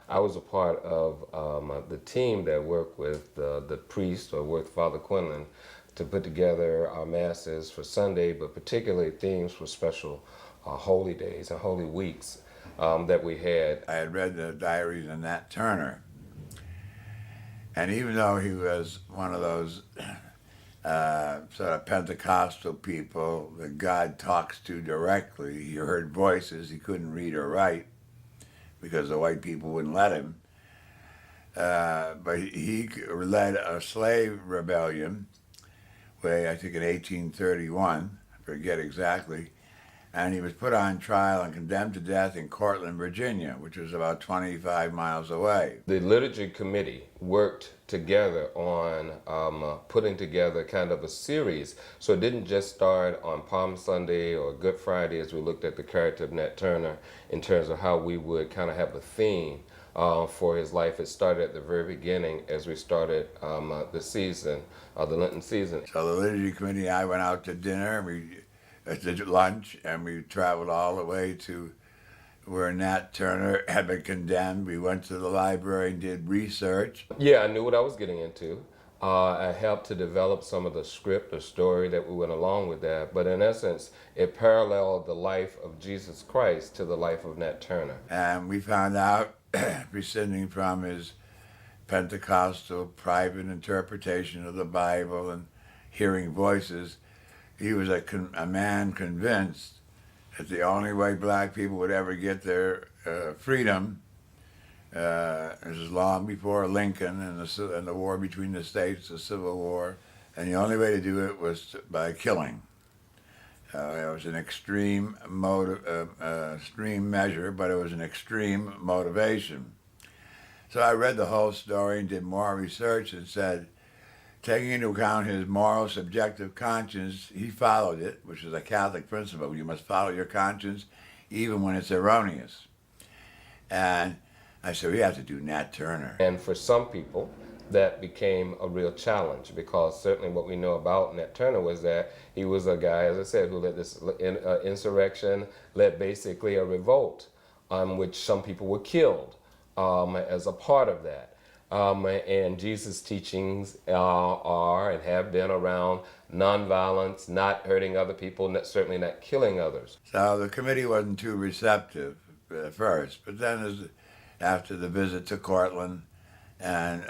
I was a part of the team that worked with the priest or with Father Quinlan to put together our masses for Sunday, but particularly themes for special holy days and holy weeks that we had. I had read the diaries of Nat Turner, and even though he was one of those sort of Pentecostal people that God talks to directly, he heard voices, he couldn't read or write because the white people wouldn't let him. But he led a slave rebellion, way I think in 1831, I forget exactly, and he was put on trial and condemned to death in Cortland, Virginia, which was about 25 miles away. The liturgy committee worked together on putting together kind of a series. So it didn't just start on Palm Sunday or Good Friday as we looked at the character of Nat Turner in terms of how we would kind of have a theme for his life. It started at the very beginning as we started the season, the Lenten season. So the liturgy committee and I went out to dinner, to lunch, and we traveled all the way to where Nat Turner had been condemned. We went to the library and did research. Yeah, I knew what I was getting into. I helped to develop some of the script or story that we went along with that. But in essence, it paralleled the life of Jesus Christ to the life of Nat Turner. And we found out, descending from his Pentecostal private interpretation of the Bible and hearing voices, he was a man convinced that the only way black people would ever get their freedom, this is long before Lincoln and the war between the states, the Civil War, and the only way to do it was by killing. It was an extreme measure, but it was an extreme motivation. So I read the whole story and did more research and said, taking into account his moral, subjective conscience, he followed it, which is a Catholic principle. You must follow your conscience even when it's erroneous. And I said, we have to do Nat Turner. And for some people, that became a real challenge because certainly what we know about Nat Turner was that he was a guy, as I said, who led this insurrection, led basically a revolt on which some people were killed as a part of that. And Jesus' teachings are and have been around nonviolence, not hurting other people, certainly not killing others. So the committee wasn't too receptive at first, but then after the visit to Cortland, and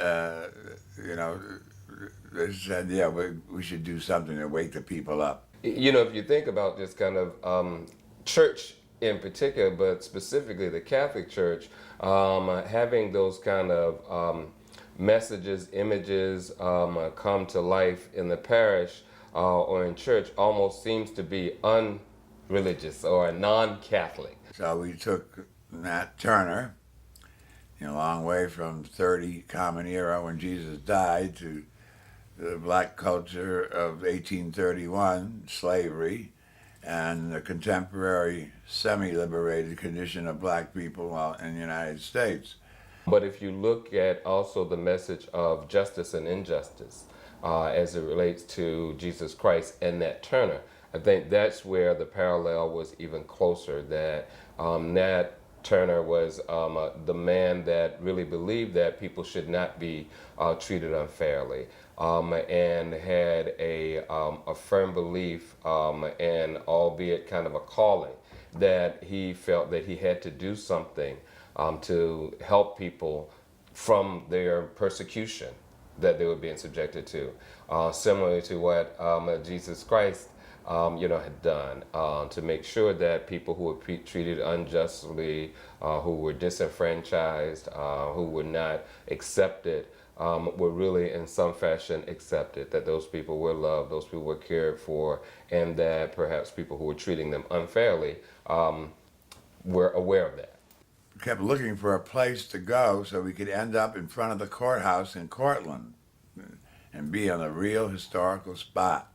they said, yeah, we should do something to wake the people up. You know, if you think about this kind of church in particular, but specifically the Catholic Church, having those kind of messages, images come to life in the parish or in church almost seems to be unreligious or non-Catholic. So we took Nat Turner, a long way from 30 Common Era when Jesus died to the black culture of 1831, slavery, and the contemporary semi-liberated condition of black people in the United States. But if you look at also the message of justice and injustice as it relates to Jesus Christ and Nat Turner, I think that's where the parallel was even closer, that Nat Turner was the man that really believed that people should not be treated unfairly and had a firm belief and albeit kind of a calling that he felt that he had to do something to help people from their persecution that they were being subjected to, similar to what Jesus Christ had done to make sure that people who were treated unjustly, who were disenfranchised, who were not accepted, were really in some fashion accepted, that those people were loved, those people were cared for, and that perhaps people who were treating them unfairly were aware of that. We kept looking for a place to go so we could end up in front of the courthouse in Cortland and be on a real historical spot.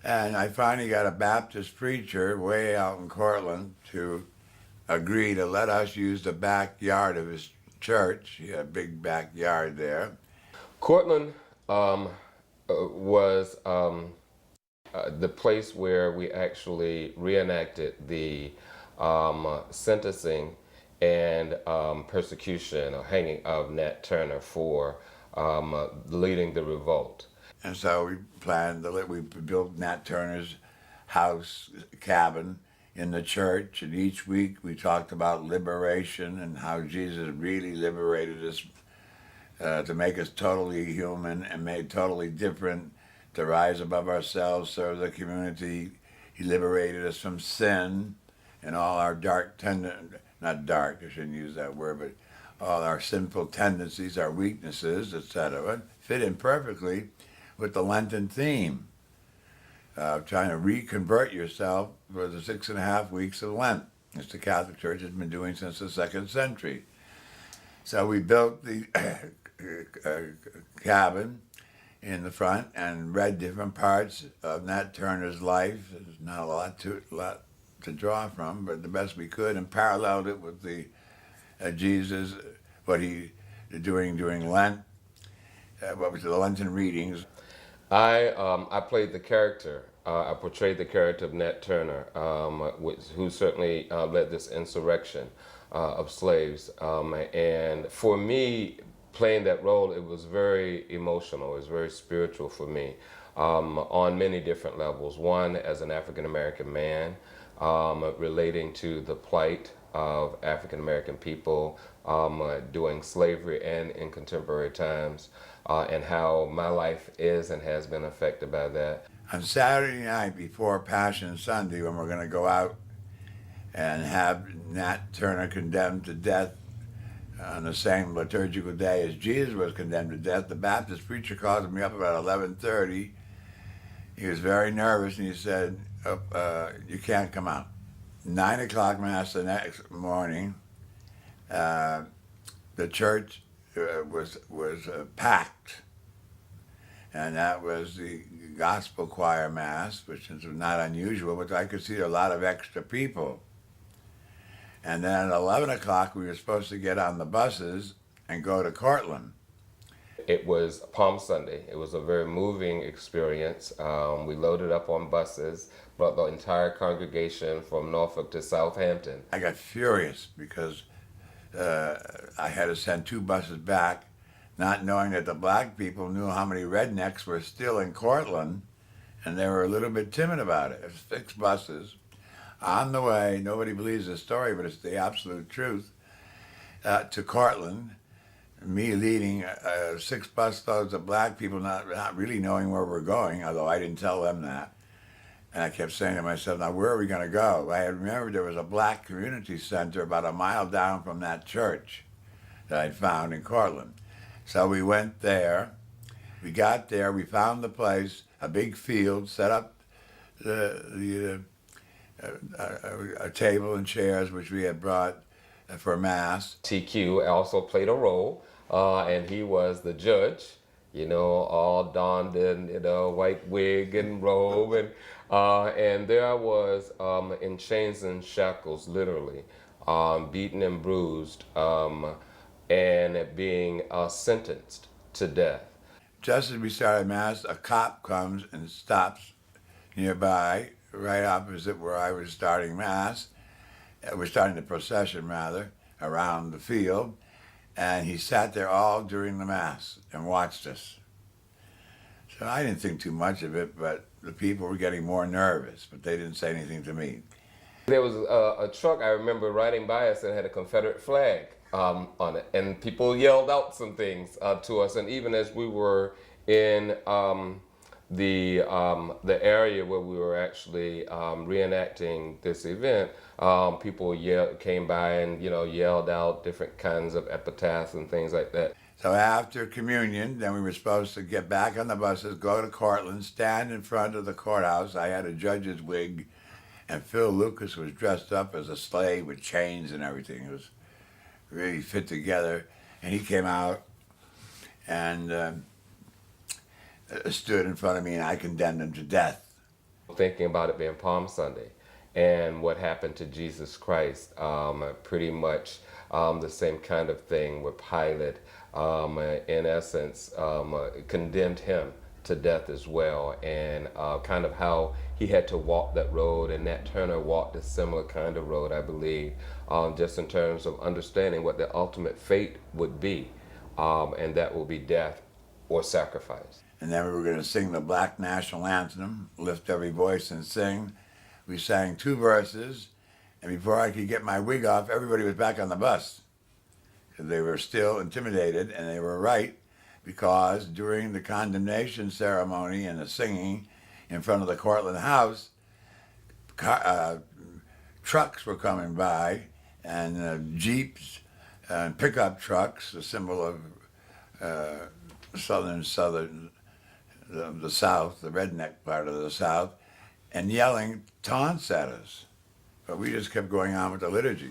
And I finally got a Baptist preacher way out in Cortland to agree to let us use the backyard of his church. He had a big backyard there. Cortland was the place where we actually reenacted the sentencing and persecution or hanging of Nat Turner for leading the revolt. And so we built Nat Turner's house cabin in the church, and each week we talked about liberation and how Jesus really liberated us to make us totally human and made totally different, to rise above ourselves, serve the community. He liberated us from sin and all our not dark, I shouldn't use that word, but all our sinful tendencies, our weaknesses, etc., fit in perfectly with the Lenten theme of trying to reconvert yourself for the 6.5 weeks of Lent, as the Catholic Church has been doing since the 2nd century. So we built the cabin in the front and read different parts of Nat Turner's life. There's not a lot to draw from, but the best we could, and paralleled it with the Jesus, what he during Lent, what was the Lenten readings. I played the character. I portrayed the character of Nat Turner, who certainly led this insurrection of slaves. And for me, playing that role, it was very emotional. It was very spiritual for me on many different levels. One, as an African American man, relating to the plight of African American people during slavery and in contemporary times, and how my life is and has been affected by that. On Saturday night before Passion Sunday, when we're going to go out and have Nat Turner condemned to death on the same liturgical day as Jesus was condemned to death, the Baptist preacher called me up about 11:30. He was very nervous, and he said, you can't come out. 9 o'clock Mass the next morning, the church was packed, and that was the gospel choir Mass, which is not unusual, but I could see a lot of extra people. And then at 11 o'clock, we were supposed to get on the buses and go to Cortland. It was Palm Sunday. It was a very moving experience. We loaded up on buses, brought the entire congregation from Norfolk to Southampton. I got furious because I had to send 2 buses back, not knowing that the black people knew how many rednecks were still in Cortland, and they were a little bit timid about it. It was 6 buses. On the way, nobody believes this story, but it's the absolute truth, to Cortland, me leading 6 busloads of black people, not really knowing where we're going, although I didn't tell them that. And I kept saying to myself, now where are we going to go? I had remembered there was a black community center about a mile down from that church that I'd found in Cortland. So we went there. We got there. We found the place, a big field, set up a table and chairs, which we had brought for Mass. TQ also played a role, and he was the judge, all donned in, white wig and robe, and there I was in chains and shackles, literally, beaten and bruised, and being sentenced to death. Just as we started Mass, a cop comes and stops nearby, right opposite where I was starting Mass. We're starting the procession, rather, around the field. And he sat there all during the Mass and watched us. So I didn't think too much of it, but the people were getting more nervous, but they didn't say anything to me. There was a truck I remember riding by us that had a Confederate flag on it, and people yelled out some things to us. And even as we were in the area where we were actually reenacting this event, people came by and yelled out different kinds of epitaphs and things like that. So after communion, then we were supposed to get back on the buses, go to Cortland, stand in front of the courthouse. I had a judge's wig, and Phil Lucas was dressed up as a slave with chains and everything. It was really fit together. And he came out and stood in front of me, and I condemned him to death. Thinking about it being Palm Sunday and what happened to Jesus Christ, pretty much the same kind of thing where Pilate, in essence, condemned him to death as well, and kind of how he had to walk that road, and Nat Turner walked a similar kind of road, I believe, just in terms of understanding what the ultimate fate would be, and that will be death or sacrifice. And then we were going to sing the Black National Anthem, lift every voice and sing. We sang 2 verses, and before I could get my wig off, everybody was back on the bus. They were still intimidated, and they were right, because during the condemnation ceremony and the singing in front of the Cortland House, trucks were coming by, and jeeps and pickup trucks, a symbol of southern, the South, the redneck part of the South, and yelling taunts at us. But we just kept going on with the liturgy.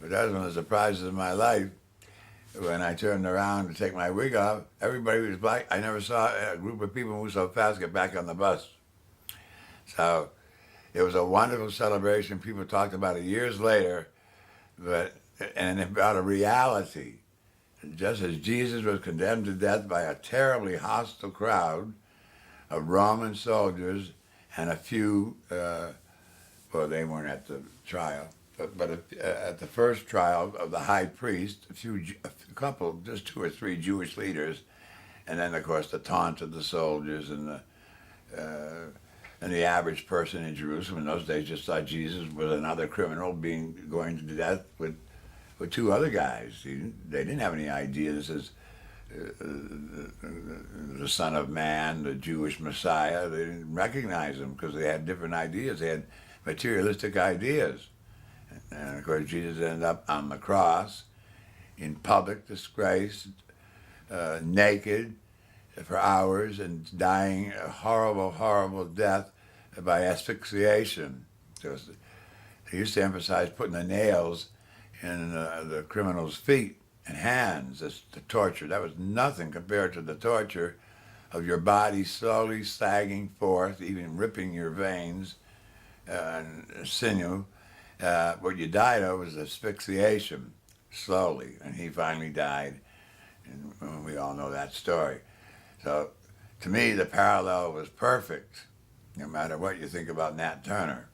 But that was one of the surprises of my life. When I turned around to take my wig off, everybody was black. I never saw a group of people move so fast get back on the bus. So it was a wonderful celebration. People talked about it years later, and it brought a reality. Just as Jesus was condemned to death by a terribly hostile crowd of Roman soldiers and a few, well, they weren't at the trial, but at the first trial of the high priest, a couple, just 2 or 3 Jewish leaders, and then of course the taunt of the soldiers and the average person in Jerusalem in those days just thought Jesus was another criminal going to death with 2 other guys. They didn't have any idea this is the Son of Man, the Jewish Messiah. They didn't recognize him because they had different ideas. They had materialistic ideas. And of course, Jesus ended up on the cross in public disgrace, naked for hours, and dying a horrible, horrible death by asphyxiation. They used to emphasize putting the nails in the criminal's feet and hands as the torture. That was nothing compared to the torture of your body slowly sagging forth, even ripping your veins and sinew. What you died of was asphyxiation, slowly, and he finally died, and we all know that story. So, to me, the parallel was perfect, no matter what you think about Nat Turner.